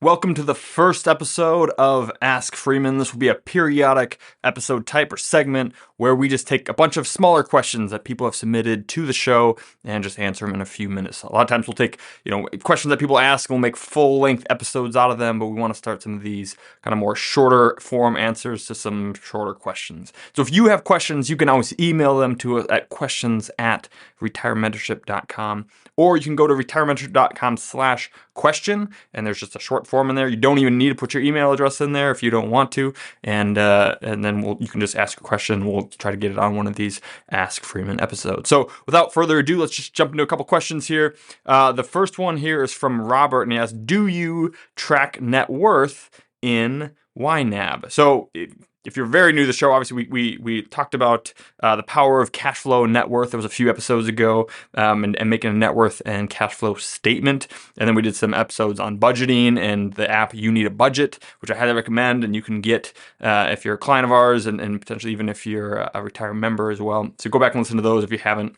Welcome to the first episode of Ask Freeman. This will be a periodic episode type or segment where we just take a bunch of smaller questions that people have submitted to the show and just answer them in a few minutes. A lot of times we'll take, questions that people ask and we'll make full-length episodes out of them, but we want to start some of these kind of more shorter form answers to some shorter questions. So if you have questions, you can always email them to us at questions@retirementorship.com, or you can go to retirementorship.com/question, and there's just a short form in there. You don't even need to put your email address in there if you don't want to, and then you can just ask a question. We'll try to get it on one of these Ask Freeman episodes. So without further ado, let's just jump into a couple questions here. The first one here is from Robert, and he asks, do you track net worth in YNAB? So if you're very new to the show, obviously we talked about the power of cash flow and net worth. There was a few episodes ago, and making a net worth and cash flow statement. And then we did some episodes on budgeting and the app You Need a Budget, which I highly recommend. And you can get if you're a client of ours, and potentially even if you're a retired member as well. So go back and listen to those if you haven't.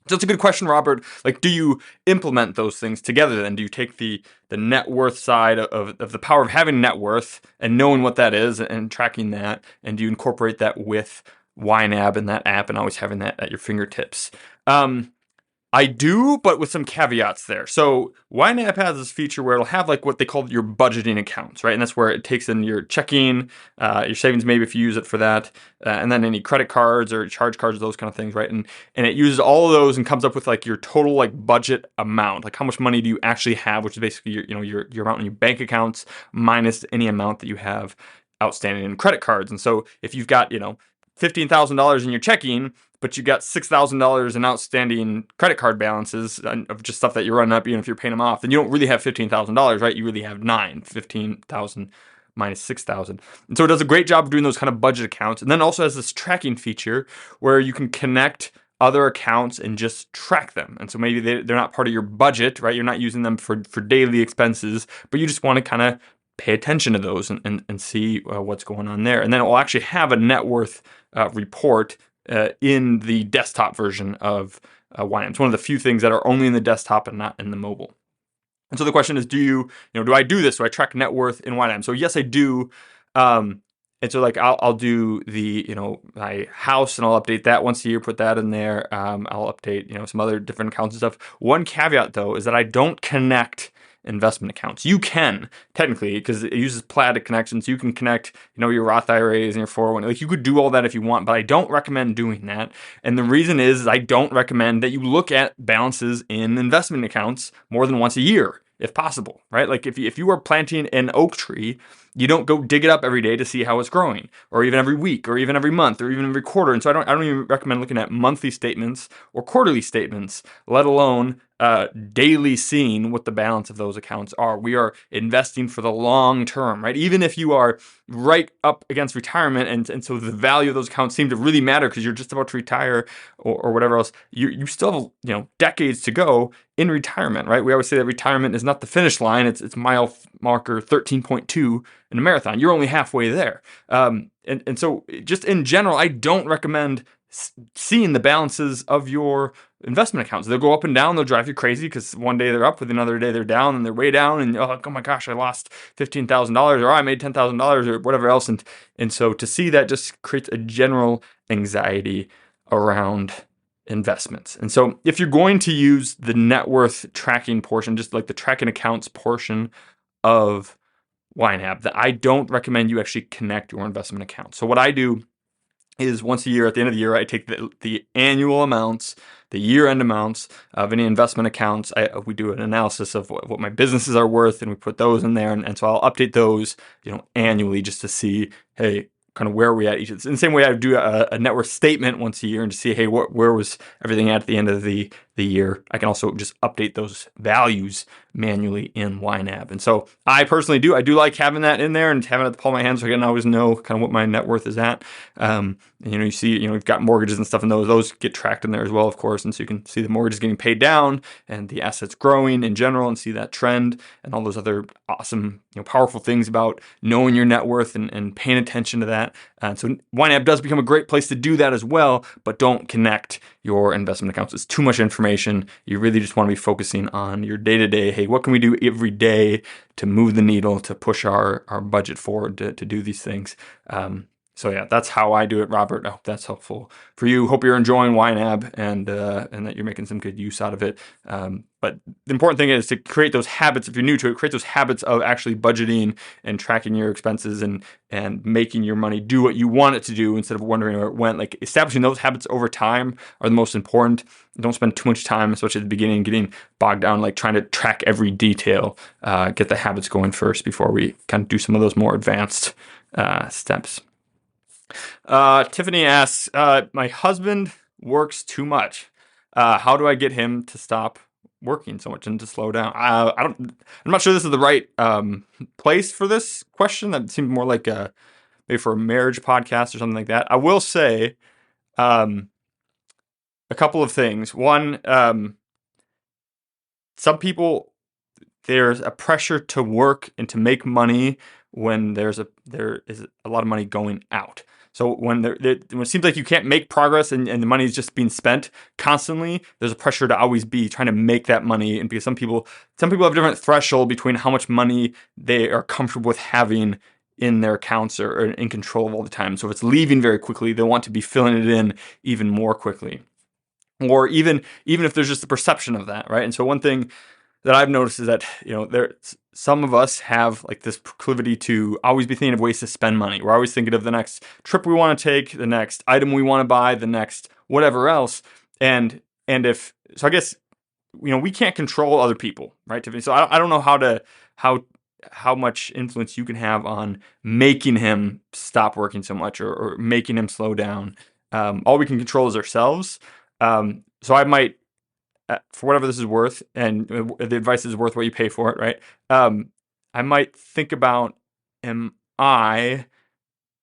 So it's a good question, Robert. Like, do you implement those things together then? Do you take the net worth side of the power of having net worth and knowing what that is and tracking that, and do you incorporate that with YNAB and that app and always having that at your fingertips? I do, but with some caveats there. So YNAB has this feature where it'll have like what they call your budgeting accounts, right? And that's where it takes in your checking, your savings, maybe if you use it for that, and then any credit cards or charge cards, those kind of things, right? And it uses all of those and comes up with like your total like budget amount, like how much money do you actually have, which is basically your amount in your bank accounts minus any amount that you have outstanding in credit cards. And so if you've got $15,000 in your checking, but you got $6,000 in outstanding credit card balances of just stuff that you're running up, even if you're paying them off, then you don't really have $15,000, right? You really have 15,000 minus 6,000. And so it does a great job of doing those kind of budget accounts. And then also has this tracking feature where you can connect other accounts and just track them. And so maybe they're not part of your budget, right? You're not using them for daily expenses, but you just want to kind of pay attention to those and see what's going on there. And then it will actually have a net worth report in the desktop version of YNAB. It's one of the few things that are only in the desktop and not in the mobile. And so the question is, do I do this? Do I track net worth in YNAB? So yes, I do. And so like I'll do my house, and I'll update that once a year, put that in there. I'll update some other different accounts and stuff. One caveat though is that I don't connect investment accounts. You can technically, because it uses Plaid connections. You can connect, your Roth IRAs and your 401. Like you could do all that if you want, but I don't recommend doing that. And the reason is I don't recommend that you look at balances in investment accounts more than once a year, if possible, right? Like if you are planting an oak tree, you don't go dig it up every day to see how it's growing, or even every week, or even every month, or even every quarter. And so I don't even recommend looking at monthly statements or quarterly statements, let alone daily seeing what the balance of those accounts are. We are investing for the long term, right? Even if you are right up against retirement, and so the value of those accounts seem to really matter because you're just about to retire or whatever else, you still have decades to go in retirement, right? We always say that retirement is not the finish line; it's mile marker 13.2 in a marathon. You're only halfway there, and so just in general, I don't recommend seeing the balances of your investment accounts. They'll go up and down. They'll drive you crazy because one day they're up, with another day they're down, and they're way down. And oh my gosh, I lost $15,000, or I made $10,000, or whatever else. And so to see that just creates a general anxiety around investments. And so if you're going to use the net worth tracking portion, just like the tracking accounts portion of YNAB, that I don't recommend you actually connect your investment accounts. So what I do is once a year, at the end of the year, I take the annual amounts, the year-end amounts of any investment accounts. We do an analysis of what my businesses are worth, and we put those in there. And so I'll update those, annually, just to see, hey, kind of where are we at each. In the same way I do a net worth statement once a year, and to see, hey, where was everything at the end of the year. I can also just update those values manually in YNAB. And so I personally do like having that in there and having it at the palm of my hand, so I can always know kind of what my net worth is at. And, you see, we've got mortgages and stuff, and those get tracked in there as well, of course. And so you can see the mortgages getting paid down and the assets growing in general, and see that trend and all those other awesome, powerful things about knowing your net worth and paying attention to that. And so YNAB does become a great place to do that as well, but don't connect your investment accounts. It's too much information information. You really just want to be focusing on your day-to-day. Hey, what can we do every day to move the needle, to push our budget forward, to do these things? So yeah, that's how I do it, Robert. I hope that's helpful for you. Hope you're enjoying YNAB and that you're making some good use out of it. But the important thing is to create those habits. If you're new to it, create those habits of actually budgeting and tracking your expenses and making your money do what you want it to do instead of wondering where it went. Like establishing those habits over time are the most important. Don't spend too much time, especially at the beginning, getting bogged down like trying to track every detail. Get the habits going first before we kind of do some of those more advanced steps. Tiffany asks, my husband works too much. How do I get him to stop working so much and to slow down? I'm not sure this is the right place for this question. That seemed more like maybe for a marriage podcast or something like that. I will say a couple of things. One, some people, there's a pressure to work and to make money when there is a lot of money going out. So when it seems like you can't make progress and the money is just being spent constantly, there's a pressure to always be trying to make that money. And because some people have a different threshold between how much money they are comfortable with having in their accounts or in control of all the time. So if it's leaving very quickly, they want to be filling it in even more quickly. Or even if there's just the perception of that, right? And so one thing that I've noticed is that, some of us have like this proclivity to always be thinking of ways to spend money. We're always thinking of the next trip we want to take, the next item we want to buy, the next whatever else. And I guess, we can't control other people, right, Tiffany? So I don't know how much influence you can have on making him stop working so much or making him slow down. All we can control is ourselves. So I might, for whatever this is worth, and the advice is worth what you pay for it, right? I might think about, am I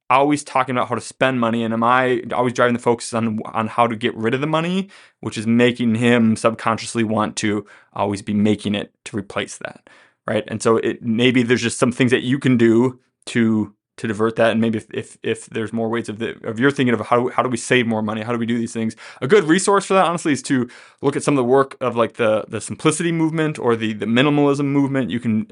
always talking about how to spend money, and am I always driving the focus on how to get rid of the money, which is making him subconsciously want to always be making it to replace that, right? And so maybe there's just some things that you can do to divert that, and maybe if there's more ways of your thinking of how do we save more money, how do we do these things. A good resource for that, honestly, is to look at some of the work of like the simplicity movement or the minimalism movement. You can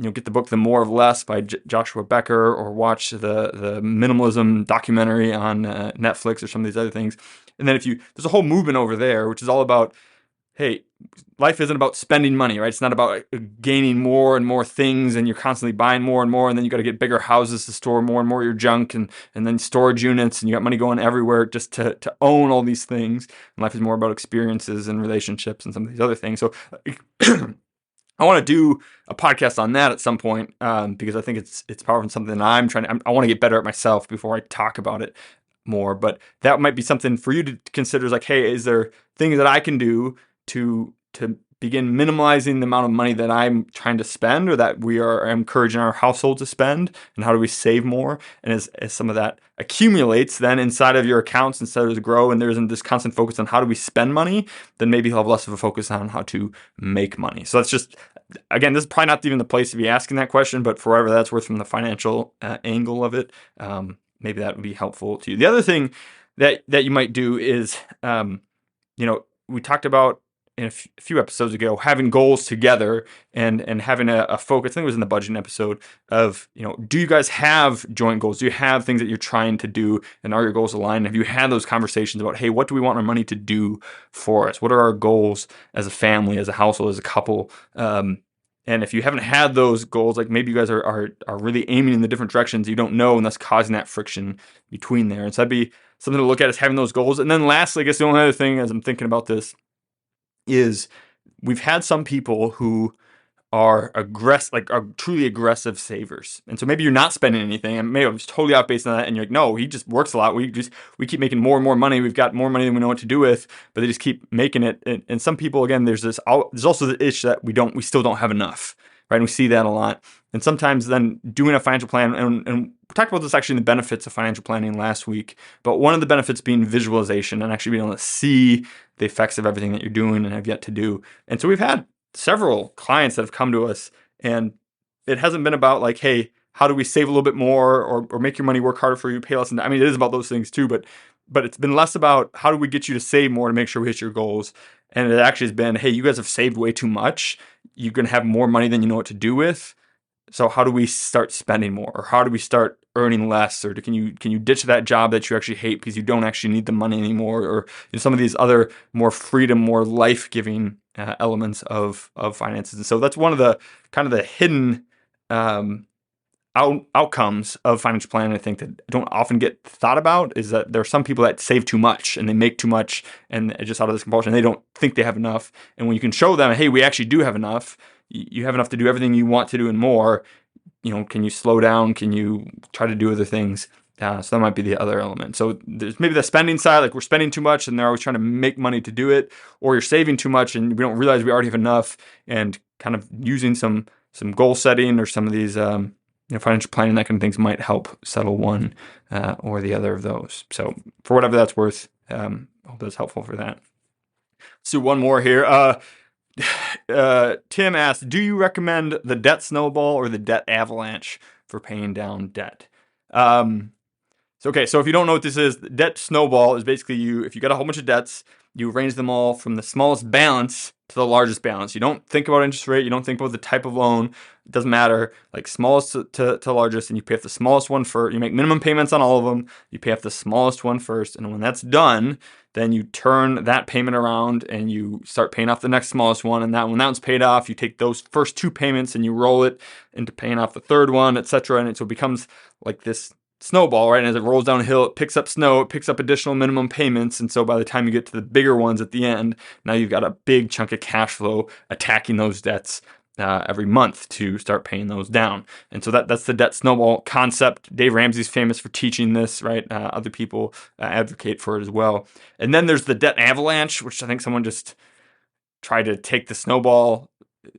get the book The More of Less by Joshua Becker, or watch the minimalism documentary on Netflix or some of these other things. And then there's a whole movement over there which is all about, hey, life isn't about spending money, right? It's not about gaining more and more things and you're constantly buying more and more, and then you got to get bigger houses to store more and more of your junk, and then storage units, and you got money going everywhere just to own all these things. And life is more about experiences and relationships and some of these other things. So I want to do a podcast on that at some point because I think it's powerful and something that I want to get better at myself before I talk about it more. But that might be something for you to consider, is like, hey, is there things that I can do to begin minimizing the amount of money that I'm trying to spend, or that we are encouraging our household to spend, and how do we save more? And as some of that accumulates then inside of your accounts, instead of grow, and there isn't this constant focus on how do we spend money, then maybe you'll have less of a focus on how to make money. So that's just, again, this is probably not even the place to be asking that question, but for whatever that's worth from the financial angle of it, maybe that would be helpful to you. The other thing that you might do is, we talked about in a few episodes ago, having goals together and having a focus. I think it was in the budgeting episode of, do you guys have joint goals? Do you have things that you're trying to do, and are your goals aligned? Have you had those conversations about, hey, what do we want our money to do for us? What are our goals as a family, as a household, as a couple? And if you haven't had those goals, like maybe you guys are really aiming in the different directions you don't know, and that's causing that friction between there. And so that'd be something to look at, is having those goals. And then lastly, I guess the only other thing as I'm thinking about this is we've had some people who are truly aggressive savers. And so maybe you're not spending anything, and maybe it's totally out based on that, and you're like, no, he just works a lot. We keep making more and more money. We've got more money than we know what to do with, but they just keep making it. And some people, again, there's also the issue that we still don't have enough, right? And we see that a lot. And sometimes then doing a financial plan, and we talked about this actually in the benefits of financial planning last week, but one of the benefits being visualization and actually being able to see the effects of everything that you're doing and have yet to do. And so we've had several clients that have come to us, and it hasn't been about like, hey, how do we save a little bit more or make your money work harder for you, pay less? I mean, it is about those things too, but but it's been less about how do we get you to save more to make sure we hit your goals. And it actually has been, hey, you guys have saved way too much. You're going to have more money than you know what to do with. So how do we start spending more, or how do we start earning less, or can you ditch that job that you actually hate because you don't actually need the money anymore, or some of these other more freedom, more life-giving elements of finances. And so that's one of the kind of the hidden outcomes of financial planning, I think, that don't often get thought about, is that there are some people that save too much and they make too much, and just out of this compulsion, they don't think they have enough. And when you can show them, hey, we actually do have enough, you have enough to do everything you want to do and more, can you slow down? Can you try to do other things? So that might be the other element. So there's maybe the spending side, like we're spending too much and they're always trying to make money to do it, or you're saving too much and we don't realize we already have enough, and kind of using some goal setting or some of these financial planning, that kind of things might help settle one or the other of those. So for whatever that's worth, I hope that's helpful for that. Let's do one more here. Tim asked, do you recommend the Debt Snowball or the Debt Avalanche for paying down debt? So if you don't know what this is, the Debt Snowball is basically if you got a whole bunch of debts, you arrange them all from the smallest balance to the largest balance. You don't think about interest rate. You don't think about the type of loan. It doesn't matter. Like smallest to largest, and you pay off the smallest one first. You make minimum payments on all of them. You pay off the smallest one first, and when that's done, then you turn that payment around and you start paying off the next smallest one. And when that one's paid off, you take those first two payments and you roll it into paying off the third one, etc. And so it becomes like this snowball, right? And as it rolls downhill, it picks up snow, it picks up additional minimum payments. And so by the time you get to the bigger ones at the end, now you've got a big chunk of cash flow attacking those debts every month to start paying those down. And so that's the debt snowball concept. Dave Ramsey's famous for teaching this, right? Other people advocate for it as well. And then there's the debt avalanche, which I think someone just tried to take the snowball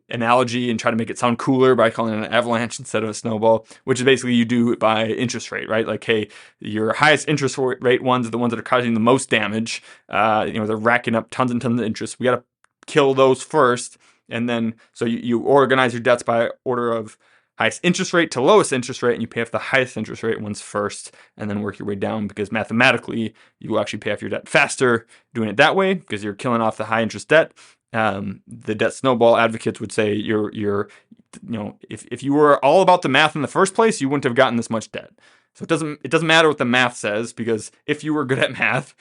analogy and try to make it sound cooler by calling it an avalanche instead of a snowball, which is basically you do it by interest rate, right? Like, hey, your highest interest rate ones are the ones that are causing the most damage. They're racking up tons and tons of interest. We got to kill those first. And then, so you organize your debts by order of highest interest rate to lowest interest rate, and you pay off the highest interest rate ones first, and then work your way down, because mathematically, you will actually pay off your debt faster doing it that way, because you're killing off the high interest debt. The debt snowball advocates would say if you were all about the math in the first place, you wouldn't have gotten this much debt. So it doesn't matter what the math says, because if you were good at math,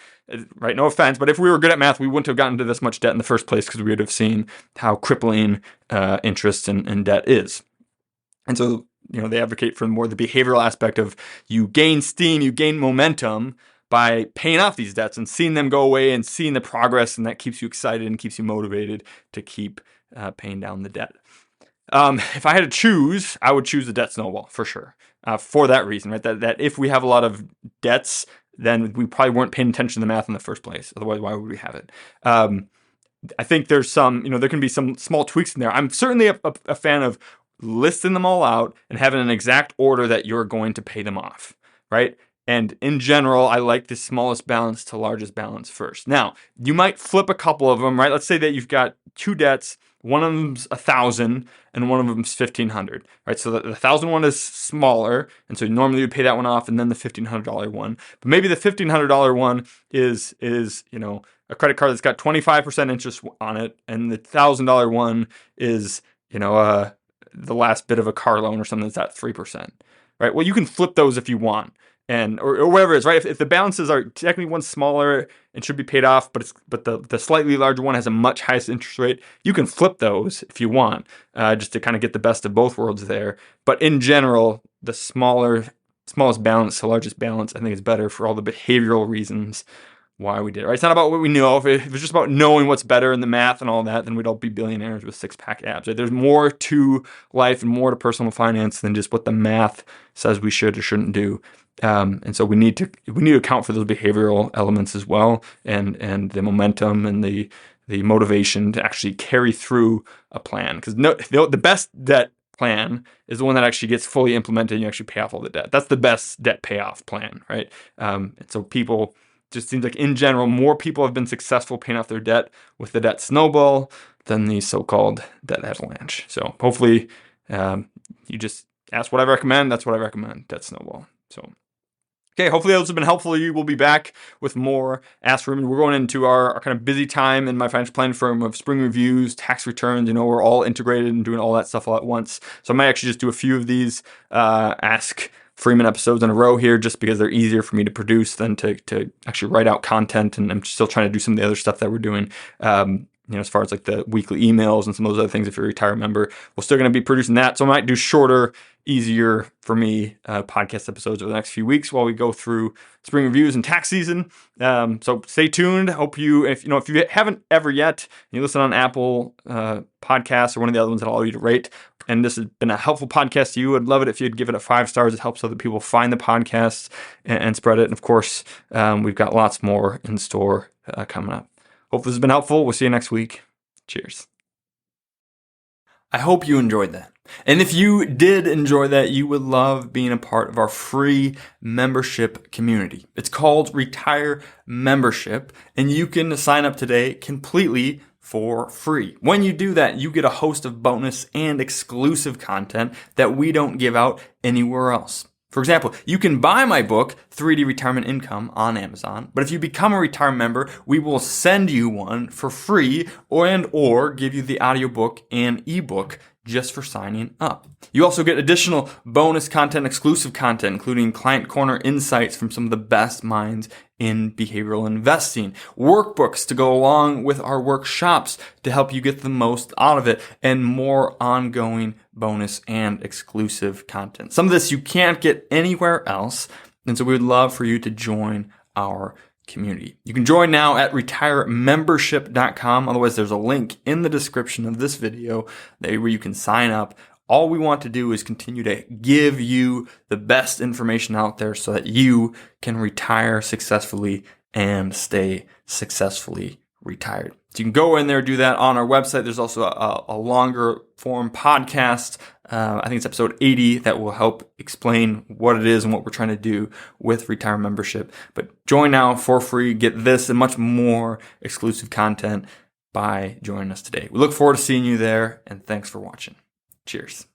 right, no offense, but if we were good at math, we wouldn't have gotten to this much debt in the first place, because we would have seen how crippling interest and debt is. And so, they advocate for more the behavioral aspect of you gain steam, you gain momentum by paying off these debts and seeing them go away and seeing the progress, and that keeps you excited and keeps you motivated to keep paying down the debt. If I had to choose, I would choose the debt snowball for sure. For that reason, right? That if we have a lot of debts, then we probably weren't paying attention to the math in the first place. Otherwise, why would we have it? I think there's there can be some small tweaks in there. I'm certainly a fan of listing them all out and having an exact order that you're going to pay them off, right? And in general, I like the smallest balance to largest balance first. Now, you might flip a couple of them, right? Let's say that you've got two debts. One of them's 1,000 and one of them's 1,500, right? So the 1,000 one is smaller, and so normally you'd pay that one off, and then the $1,500 one. But maybe the $1,500 one is a credit card that's got 25% interest on it, and the $1,000 one is the last bit of a car loan or something that's at 3%, right? Well, you can flip those if you want. Or whatever it is, right? If the balances are technically one smaller and should be paid off, but the slightly larger one has a much highest interest rate, you can flip those if you want, just to kind of get the best of both worlds there. But in general, the smallest balance to largest balance, I think, is better for all the behavioral reasons why we did it, right? It's not about what we know. If it was just about knowing what's better in the math and all that, then we'd all be billionaires with six-pack abs, right? There's more to life and more to personal finance than just what the math says we should or shouldn't do. And so we need to account for those behavioral elements as well, and the momentum and the motivation to actually carry through a plan. Because the best debt plan is the one that actually gets fully implemented and you actually pay off all the debt. That's the best debt payoff plan, right? And so people, just seems like in general, more people have been successful paying off their debt with the debt snowball than the so-called debt avalanche. So hopefully you just ask what I recommend. That's what I recommend, debt snowball. So Okay, hopefully those have been helpful to you. We'll be back with more Ask Freeman. We're going into our kind of busy time in my financial planning firm of spring reviews, tax returns. We're all integrated and doing all that stuff all at once. So I might actually just do a few of these Ask Freeman episodes in a row here, just because they're easier for me to produce than to actually write out content. And I'm still trying to do some of the other stuff that we're doing. As far as like the weekly emails and some of those other things, if you're a retired member, we're still going to be producing that. So I might do shorter, easier for me podcast episodes over the next few weeks while we go through spring reviews and tax season. So stay tuned. Hope if you haven't ever yet, you listen on Apple Podcasts or one of the other ones that I'll allow you to rate, and this has been a helpful podcast to you, I'd love it if you'd give it a 5 stars. It helps other people find the podcast and spread it. And of course, we've got lots more in store coming up. Hope this has been helpful. We'll see you next week. Cheers. I hope you enjoyed that. And if you did enjoy that, you would love being a part of our free membership community. It's called Retire Membership, and you can sign up today completely for free. When you do that, you get a host of bonus and exclusive content that we don't give out anywhere else. For example, you can buy my book, 3D Retirement Income, on Amazon, but if you become a Retire member, we will send you one for free or give you the audiobook and ebook just for signing up. You also get additional bonus content, exclusive content, including Client Corner insights from some of the best minds in behavioral investing, workbooks to go along with our workshops to help you get the most out of it, and more ongoing bonus and exclusive content. Some of this you can't get anywhere else, and so we would love for you to join our community. You can join now at retiremembership.com. Otherwise, there's a link in the description of this video where you can sign up. All we want to do is continue to give you the best information out there so that you can retire successfully and stay successfully retired. So you can go in there, do that on our website. There's also a longer form podcast. I think it's episode 80 that will help explain what it is and what we're trying to do with Retire Membership. But join now for free. Get this and much more exclusive content by joining us today. We look forward to seeing you there, and thanks for watching. Cheers.